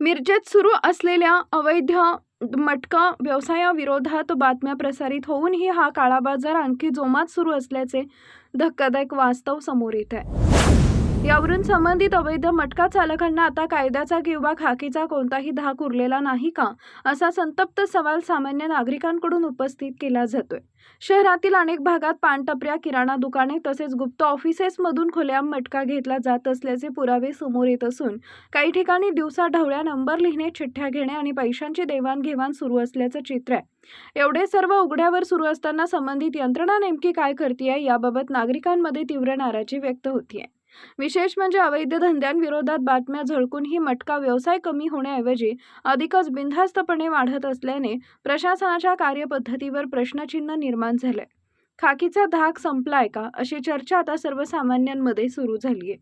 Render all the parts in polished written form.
मिरजेत सुरू असलेल्या अवैध मटका व्यवसायाविरोधात बातम्या प्रसारित होऊनही हा काळा बाजार आणखी जोमात सुरू असल्याचे धक्कादायक वास्तव समोर येत आहे। यावरून संबंधित अवैध मटका चालकांना आता कायद्याचा किंवा खाकीचा कोणताही धाक उरलेला नाही का, असा संतप्त सवाल सामान्य नागरिकांकडून उपस्थित केला जातोय। शहरातील अनेक भागात पानटपऱ्या, किराणा दुकाने तसेच गुप्त ऑफिसेसमधून खुलेआम मटका घेतला जात असल्याचे पुरावे समोर येत असून काही ठिकाणी दिवसाढवळ्या नंबर लिहिणे, चिठ्ठ्या घेणे आणि पैशांची देवाणघेवाण सुरू असल्याचं चित्र आहे। एवढे सर्व उघड्यावर सुरू असताना संबंधित यंत्रणा नेमकी काय करतेय याबाबत नागरिकांमध्ये तीव्र नाराजी व्यक्त होतीये। विशेष म्हणजे अवैध धंद्यांविरोधात बातम्या झळकूनही मटका व्यवसाय कमी होण्याऐवजी अधिकच बिनधास्तपणे वाढत असल्याने प्रशासनाच्या कार्यपद्धतीवर प्रश्नचिन्ह निर्माण झालंय। खाकीचा धाक संपलाय का, अशी चर्चा आता सर्वसामान्यांमध्ये सुरू झालीय।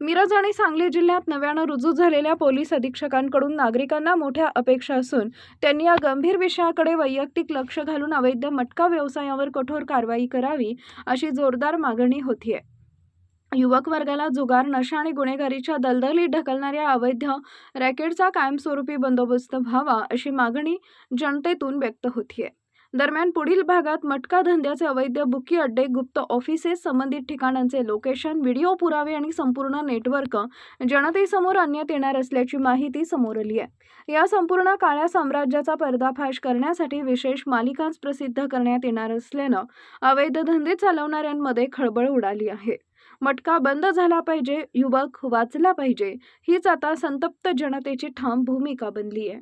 मिरज आणि सांगली जिल्ह्यात नव्यानं रुजू झालेल्या पोलीस अधीक्षकांकडून नागरिकांना मोठ्या अपेक्षा असून त्यांनी या गंभीर विषयाकडे वैयक्तिक लक्ष घालून अवैध मटका व्यवसायावर कठोर कारवाई करावी, अशी जोरदार मागणी होतीये। युवक वर्गाला जुगार, नशा आणि गुन्हेगारीच्या दलदलीत ढकलणाऱ्या अवैध रॅकेटचा कायमस्वरूपी बंदोबस्त व्हावा, अशी मागणी जनतेतून व्यक्त होतीये। दरम्यान पुढील भागात मटका धंद्याचे अवैध बुकी अड्डे, गुप्त ऑफिसेस, संबंधित ठिकाणांचे लोकेशन, व्हिडिओ पुरावे आणि संपूर्ण नेटवर्क जनतेसमोर आणण्यात येणार असल्याची माहिती समोर आली आहे। या संपूर्ण काळ्या साम्राज्याचा पर्दाफाश करण्यासाठी विशेष मालिकाच प्रसिद्ध करण्यात येणार असल्यानं अवैध धंदे चालवणाऱ्यांमध्ये खळबळ उडाली आहे। मटका बंद झाला पाहिजे, युवक वाचला पाहिजे, हीच आता संतप्त जनतेची ठाम भूमिका बनली आहे।